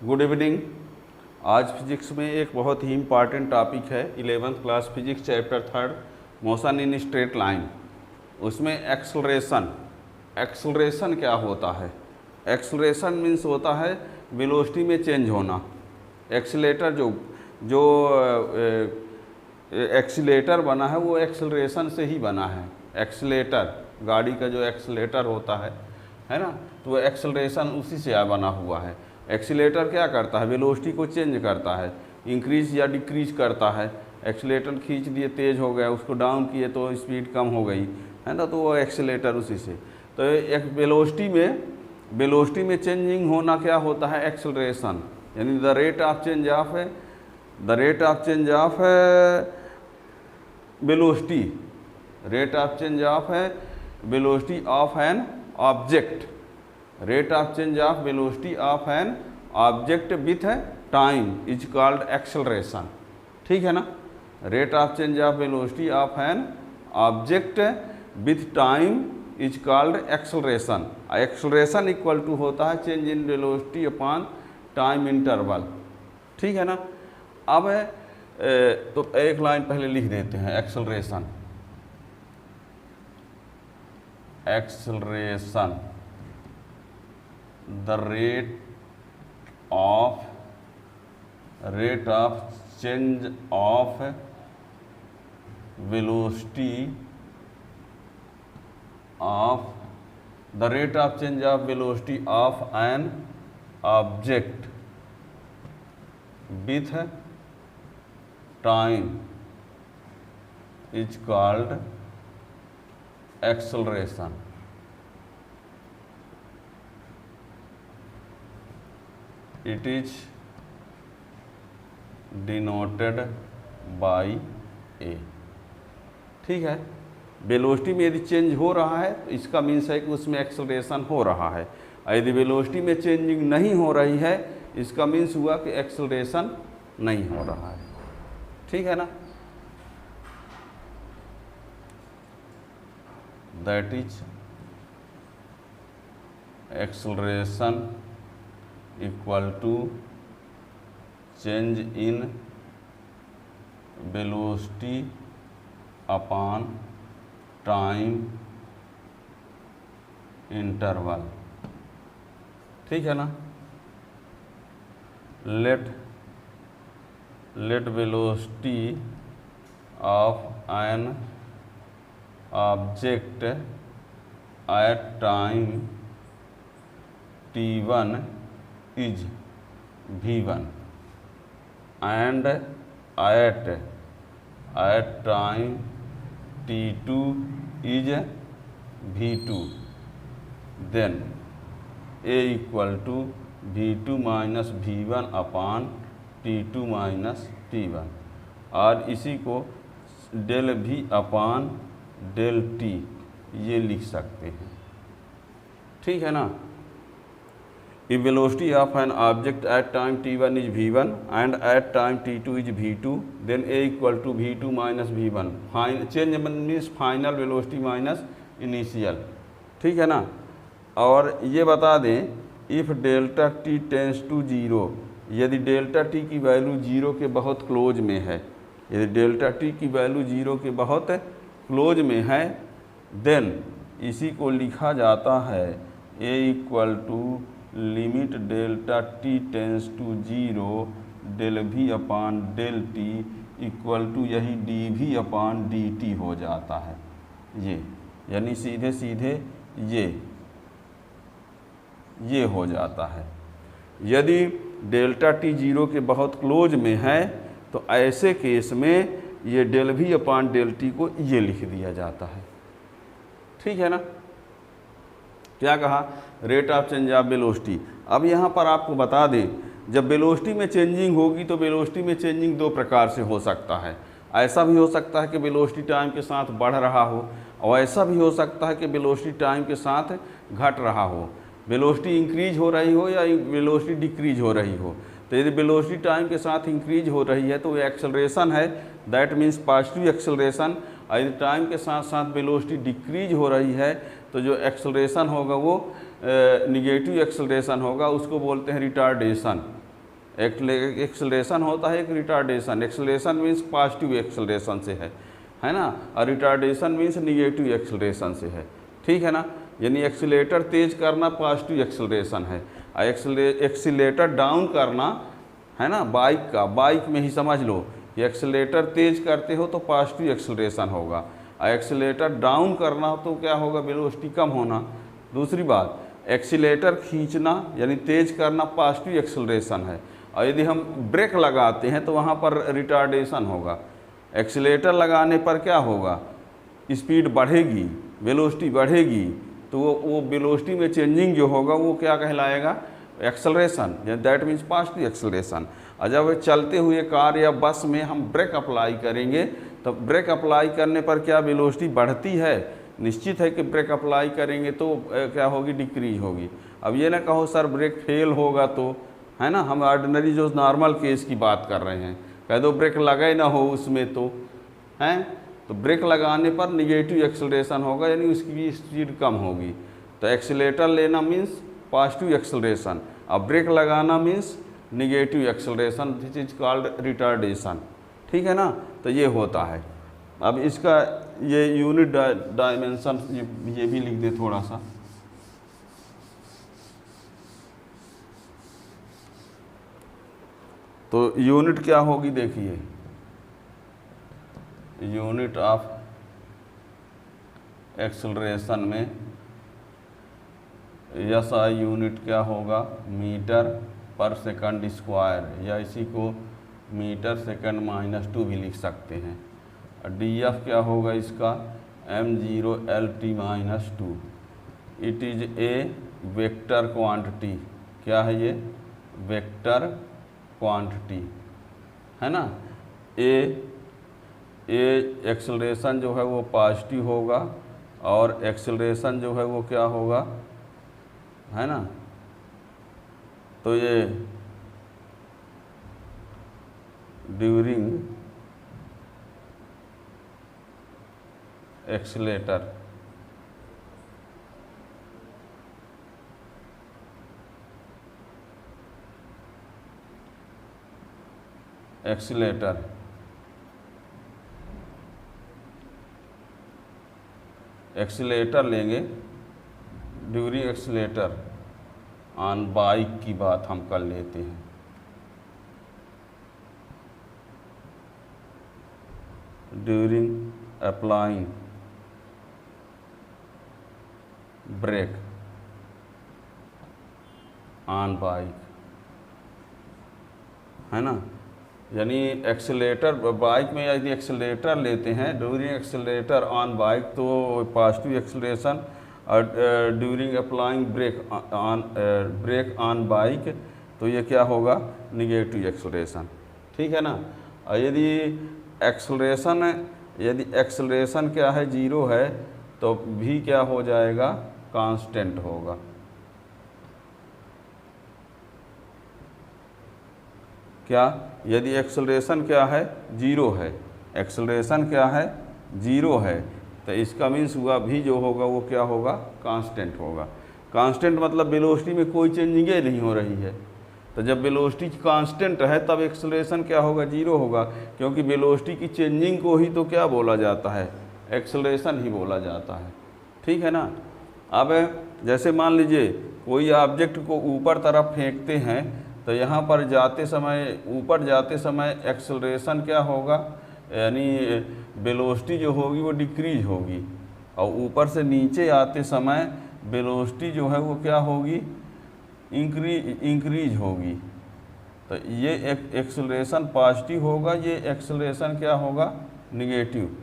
Good evening. आज physics में एक बहुत ही इम्पॉर्टेंट टॉपिक है 11th class physics chapter 3 motion in straight line. उसमें एक्सलरेशन क्या होता है? एक्सलरेशन मीन्स होता है वेलोसिटी में चेंज होना। एक्सीलेटर जो एक्सीलेटर बना है वो एक्सलरेशन से ही बना है। एक्सीलेटर गाड़ी का जो एक्सीलेटर होता है ना, तो वो एक्सलरेशन उसी से बना हुआ है। एक्सीलेटर क्या करता है? वेलोसिटी को चेंज करता है, इंक्रीज या डिक्रीज करता है। एक्सीलेटर खींच दिए, तेज़ हो गया, उसको डाउन किए तो स्पीड कम हो गई, है ना, तो वो एक्सीलेटर उसी से। तो एक वेलोसिटी में चेंजिंग होना क्या होता है? एक्सलरेशन, यानी the rate of change of velocity, rate of change of velocity of an object, rate of change of velocity of an object with time is called acceleration. ठीक है ना? Rate of change of velocity of an object with time is called acceleration. Acceleration equal to होता है change in velocity upon time interval. ठीक है ना? अब तो एक लाइन पहले लिख देते हैं। Acceleration the rate of change of velocity of the rate of change of velocity of an object with time is called acceleration. It is denoted by A। ठीक है? वेलोसिटी में यदि चेंज हो रहा है तो इसका मीन्स है कि उसमें एक्सेलरेशन हो रहा है। यदि वेलोसिटी में चेंजिंग नहीं हो रही है, इसका मीन्स हुआ कि एक्सेलरेशन नहीं हो रहा है। ठीक है ना? That is acceleration equal to change in velocity upon time interval. ठीक है ना? Let velocity of an object at time t1 is v1 and at time t2 is v2, then a equal to v2 minus v1 upon t2 minus t1, और इसी को del v upon del t ये लिख सकते हैं। ठीक है ना? If velocity of an object at time t1 is v1 and at time t2 is v2, then a equal to v2 minus v1. Change means final velocity minus initial. ठीक है ना? और ये बता दें, if delta t tends to 0, यदि delta t की value 0 के बहुत क्लोज में है, यदि डेल्टा t की वैल्यू 0 के बहुत क्लोज में है, देन इसी को लिखा जाता है a equal to limit delta t tends to 0 del v upon del t equal to यही dv अपान dt हो जाता है। ये यानी सीधे ये हो जाता है। यदि डेल्टा t 0 के बहुत क्लोज में है तो ऐसे केस में ये del v upon del t को ये लिख दिया जाता है। ठीक है ना? क्या कहा? Rate of change of velocity. अब यहाँ पर आपको बता दें, जब वेलोसिटी में चेंजिंग होगी तो वेलोसिटी में चेंजिंग दो प्रकार से हो सकता है। ऐसा भी हो सकता है कि वेलोसिटी टाइम के साथ बढ़ रहा हो, और ऐसा भी हो सकता है कि वेलोसिटी टाइम के साथ घट रहा हो, वेलोसिटी इंक्रीज हो रही हो या वेलोसिटी डिक्रीज हो रही हो। तो यदि वेलोसिटी टाइम के साथ इंक्रीज हो रही है तो वो एक्सेलरेशन है, दैट मीन्स पॉजिटिव एक्सेलरेशन। और यदि टाइम के साथ साथ वेलोसिटी डिक्रीज हो रही है तो जो एक्सेलरेशन होगा वो निगेटिव एक्सेलरेशन होगा, उसको बोलते हैं रिटार्डेशन। एक्सेलरेशन होता है एक retardation. Acceleration means positive acceleration से है ना, और रिटार्डेशन मीन्स निगेटिव एक्सेलरेशन से है, ठीक है ना। यानी एक्सीलेटर तेज करना पॉजिटिव एक्सेलरेशन है, और एक्सीलेटर डाउन करना है ना बाइक का, बाइक में ही समझ लो कि एक्सीलेटर तेज करते हो तो पॉजिटिव एक्सेलरेशन होगा, और एक्सीलेटर डाउन करना हो तो क्या होगा, वेलोसिटी कम होना। दूसरी बात, एक्सीलेटर खींचना यानी तेज करना पॉजिटिव एक्सेलरेशन है, और यदि हम ब्रेक लगाते हैं तो वहाँ पर रिटार्डेशन होगा। एक्सीलेटर लगाने पर क्या होगा, स्पीड बढ़ेगी, वेलोसिटी बढ़ेगी, तो वो वेलोसिटी में चेंजिंग जो होगा वो क्या कहलाएगा, acceleration, that means positive acceleration. और जब चलते हुए कार या बस में हम ब्रेक अप्लाई करेंगे तो ब्रेक अप्लाई करने पर क्या वेलोसिटी बढ़ती है, निश्चित है कि ब्रेक अप्लाई करेंगे तो क्या होगी, डिक्रीज होगी। अब ये ना कहो सर ब्रेक फेल होगा तो, है ना, हम ऑर्डिनरी जो नॉर्मल केस की बात कर रहे हैं, कह दो ब्रेक लगा ही ना हो उसमें तो, हैं, तो ब्रेक लगाने पर निगेटिव एक्सेलरेशन होगा यानी उसकी स्पीड कम होगी। तो एक्सीलेटर लेना मीन्स पॉजिटिव एक्सेलरेशन, अब ब्रेक लगाना means negative acceleration, this is called retardation, ठीक है ना। तो ये होता है। अब इसका ये यूनिट डायमेंशन ये भी लिख दे थोड़ा सा। तो यूनिट क्या होगी, देखिए यूनिट ऑफ एक्सेलरेशन में SI यूनिट क्या होगा, मीटर पर सेकंड स्क्वायर, या इसी को मीटर सेकंड -2 भी लिख सकते हैं। DF क्या होगा इसका, m0 LT -2। It is a vector quantity, क्या है ये, वेक्टर क्वांटिटी, है ना। ए एक्सेलरेशन जो है वो पॉजिटिव होगा, और एक्सेलरेशन जो है वो क्या होगा, है ना। तो ये ड्यूरिंग एक्सीलेटर एक्सीलेटर लेंगे, ड्यूरिंग एक्सीलेटर ऑन बाइक की बात हम कर लेते हैं। During applying brake on bike, है ना। यानी एक्सीलेटर बाइक में यदि एक्सीलेटर लेते हैं ड्यूरिंग एक्सीलेटर ऑन बाइक तो पॉजिटिव एक्सीलरेशन, और during applying brake on bike तो ये क्या होगा, निगेटिव एक्सीलरेशन, ठीक है ना। और यदि एक्सीलरेशन क्या है, 0 है, तो भी क्या हो जाएगा, कांस्टेंट होगा। क्या, यदि एक्सेलरेशन क्या है, 0 है, एक्सेलरेशन क्या है, 0 है, तो इसका मीन्स हुआ भी जो होगा वो क्या होगा, कांस्टेंट होगा। कांस्टेंट मतलब वेलोसिटी में कोई चेंजिंग नहीं हो रही है। तो जब वेलोसिटी कांस्टेंट है तब एक्सेलरेशन क्या होगा, 0 होगा, क्योंकि वेलोसिटी की चेंजिंग को ही तो क्या बोला जाता है, एक्सेलरेशन ही बोला जाता है, ठीक है ना। अब जैसे मान लीजिए कोई ऑब्जेक्ट को ऊपर तरफ फेंकते हैं तो यहाँ पर जाते समय, ऊपर जाते समय एक्सेलरेशन क्या होगा, यानी वेलोसिटी जो होगी वो डिक्रीज होगी, और ऊपर से नीचे आते समय वेलोसिटी जो है वो क्या होगी, इंक्रीज होगी। तो ये एक्सेलरेशन पॉजिटिव होगा, ये एक्सेलरेशन क्या होगा, निगेटिव।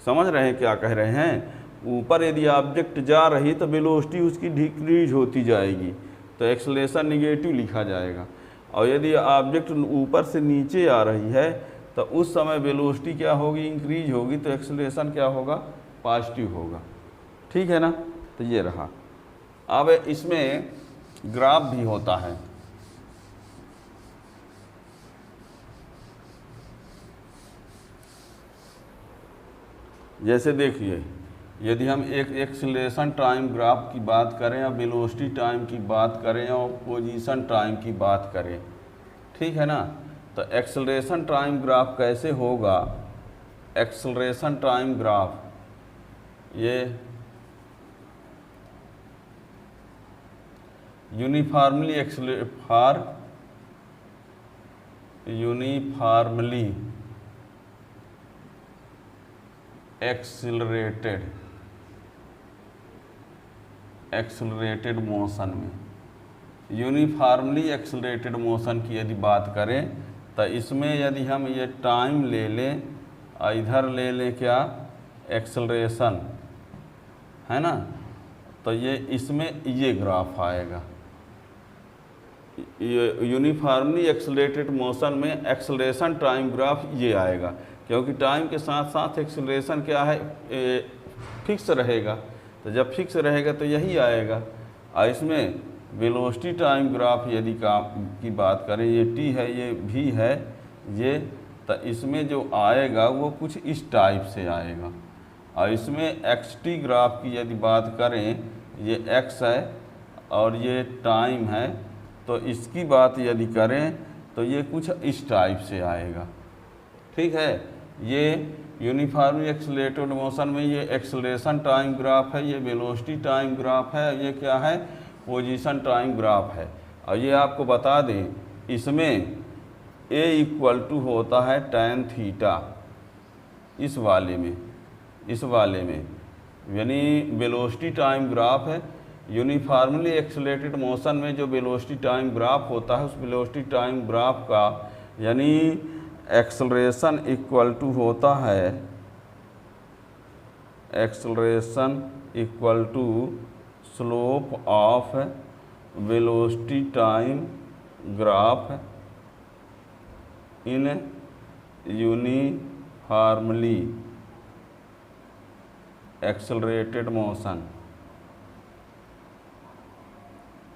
समझ रहे हैं क्या कह रहे हैं। ऊपर यदि ऑब्जेक्ट जा रही तो वेलोसिटी उसकी डिक्रीज होती जाएगी, तो एक्सेलरेशन निगेटिव लिखा जाएगा। और यदि ऑब्जेक्ट ऊपर से नीचे आ रही है तो उस समय वेलोसिटी क्या होगी, इंक्रीज होगी, तो एक्सेलरेशन क्या होगा, पॉजिटिव होगा, ठीक है ना। तो ये रहा। अब इसमें ग्राफ भी होता है। जैसे देखिए, यदि हम एक एक्सेलरेशन टाइम ग्राफ की बात करें या वेलोसिटी टाइम की बात करें और पोजीशन टाइम की बात करें, ठीक है ना। तो एक्सेलरेशन टाइम ग्राफ कैसे होगा, एक्सेलरेशन टाइम ग्राफ ये यूनिफॉर्मली एक्सेलरेटेड मोशन में, यूनिफॉर्मली एक्सेलरेटेड मोशन की यदि बात करें तो इसमें यदि हम ये टाइम ले लें, इधर ले लें क्या, एक्सेलरेशन, है ना, तो ये इसमें ये ग्राफ आएगा। यूनिफॉर्मली एक्सेलरेटेड मोशन में एक्सेलरेशन टाइम ग्राफ ये आएगा, क्योंकि टाइम के साथ साथ एक्सेलरेशन क्या है, फिक्स रहेगा। तो जब फिक्स रहेगा तो यही आएगा। और इसमें वेलोसिटी टाइम ग्राफ यदि की बात करें, ये टी है, ये भी है, ये, तो इसमें जो आएगा वो कुछ इस टाइप से आएगा। और इसमें एक्स टी ग्राफ की यदि बात करें, ये एक्स है और ये टाइम है, तो इसकी बात यदि करें तो ये कुछ इस टाइप से आएगा। ठीक है, ये यूनिफॉर्मली एक्सेलरेटेड मोशन में ये एक्सेलरेशन टाइम ग्राफ है, ये वेलोसिटी टाइम ग्राफ है, ये क्या है, पोजीशन टाइम ग्राफ है। और ये आपको बता दें, इसमें A इक्वल टू होता है tan थीटा, इस वाले में यानी वेलोसिटी टाइम ग्राफ है। यूनिफॉर्मली एक्सेलरेटेड मोशन में जो वेलोसिटी टाइम ग्राफ होता है, उस वेलोसिटी टाइम ग्राफ का यानी एक्सेलरेशन इक्वल टू होता है, acceleration equal to slope of velocity time graph in uniformly accelerated motion.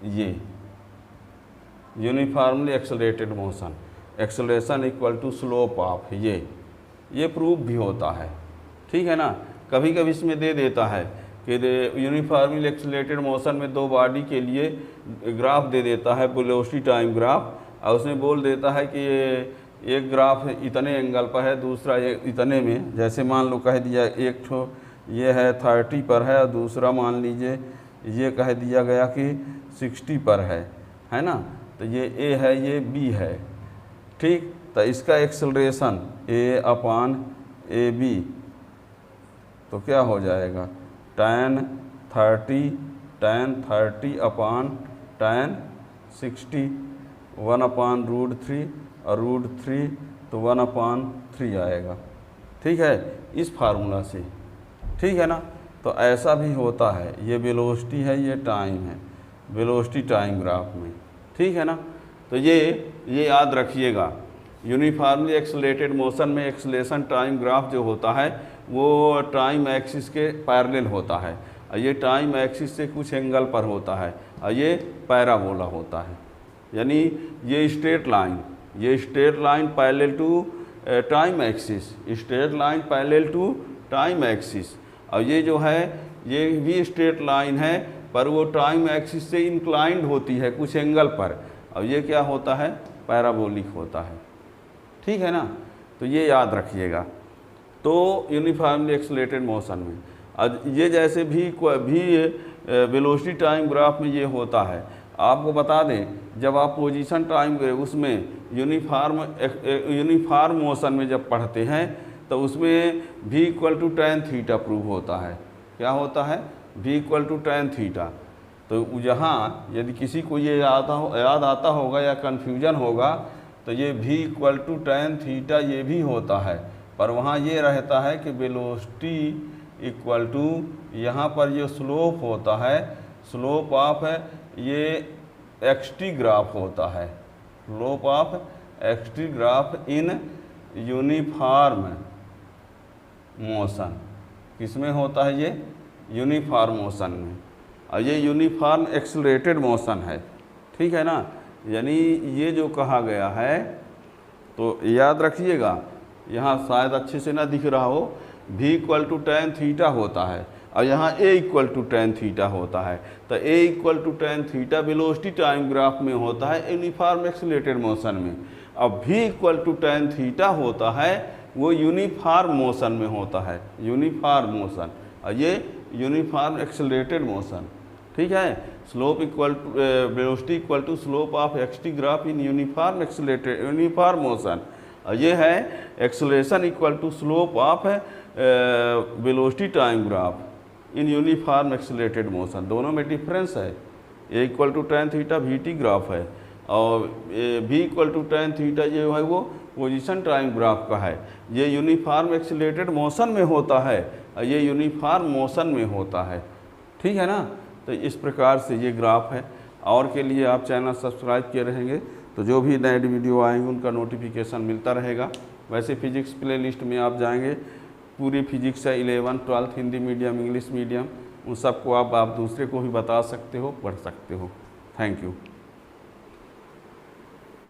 ये uniformly accelerated motion, acceleration equal to slope of, ये प्रूफ भी होता है। ठीक है ना। कभी कभी इसमें दे देता है कि यूनिफॉर्मली एक्सेलरेटेड मोशन में दो बॉडी के लिए ग्राफ दे देता है, वेलोसिटी टाइम ग्राफ, और उसमें बोल देता है कि ये एक ग्राफ इतने एंगल पर है, दूसरा इतने में, जैसे मान लो कह दिया एक ठो ये है 30 पर है और दूसरा मान लीजिए ये कह दिया गया कि 60 पर है ना। तो ये ए है, ये बी है। ठीक, तो इसका acceleration A upon A B तो क्या हो जाएगा, tan 30 अपान tan 60, 1/√3 और √3 तो 1/3 आएगा। ठीक है, इस फार्मूला से। ठीक है ना। तो ऐसा भी होता है, ये वेलोसिटी है, ये टाइम है, वेलोसिटी टाइम ग्राफ में। ठीक है ना। तो ये याद रखिएगा, यूनिफॉर्मली एक्सेलरेटेड मोशन में एक्सेलरेशन टाइम ग्राफ जो होता है वो टाइम एक्सिस के पैरेलल होता है, और ये टाइम एक्सिस से कुछ एंगल पर होता है, और ये पैराबोला होता है। यानी ये straight line parallel to time axis, straight line parallel to time axis. और ये जो है ये भी स्ट्रेट लाइन है, पर वो टाइम एक्सिस से इंक्लाइंड होती है कुछ एंगल पर, और ये क्या होता है, पैराबोलिक होता है। ठीक है ना। तो ये याद रखिएगा। तो यूनिफॉर्मली एक्सेलरेटेड मोशन में ये जैसे भी वेलोसिटी टाइम ग्राफ में ये होता है। आपको बता दें, जब आप पोजीशन टाइम उसमें यूनिफॉर्म मोशन में जब पढ़ते हैं तो उसमें v equal to tan theta prove होता है। क्या होता है, v equal to tan theta. तो यहाँ यदि किसी को ये याद आता होगा या कन्फ्यूजन होगा तो ये v equal to tan theta ये भी होता है, पर वहाँ ये रहता है कि वेलोसिटी इक्वल टू यहाँ पर ये स्लोप होता है, स्लोप ऑफ ये एक्सटी ग्राफ होता है, slope of XT graph in uniform motion. किसमें होता है ये, यूनिफॉर्म मोशन में, और ये यूनिफॉर्म एक्सेलरेटेड मोशन है। ठीक है ना। यानी ये जो कहा गया है तो याद रखिएगा, यहाँ शायद अच्छे से ना दिख रहा हो, v equal to tan theta होता है, और यहाँ a equal to tan theta होता है। तो a equal to tan theta velocity time graph में होता है यूनिफॉर्म एक्सीलरेटेड मोशन में। अब v equal to tan theta होता है वो यूनिफॉर्म मोशन में होता है, यूनिफॉर्म मोशन, और ये यूनिफॉर्म एक्सीलरेटेड मोशन। ठीक है, slope equal to velocity equal to slope of XT graph in uniform accelerated uniform motion, और ये है acceleration equal to slope of velocity time graph in uniform accelerated motion. दोनों में difference है। A equal to tan theta V T graph है और भी equal to tan theta जो है वो पोजीशन टाइम ग्राफ का है। ये यूनिफॉर्म एक्सीलरेटेड मोशन में होता है और ये यूनिफॉर्म मोशन में होता है। ठीक है ना, तो इस प्रकार से ये ग्राफ है। और के लिए आप चैनल सब्सक्राइब किए रहेंगे तो जो भी नए वीडियो आएंगे उनका नोटिफिकेशन मिलता रहेगा। वैसे फिजिक्स प्लेलिस्ट में आप जाएंगे, पूरी फिजिक्स है 11, 12 हिंदी मीडियम, इंग्लिश मीडियम, उन सबको आप दूसरे को भी बता सकते हो, पढ़ सकते हो। Thank you.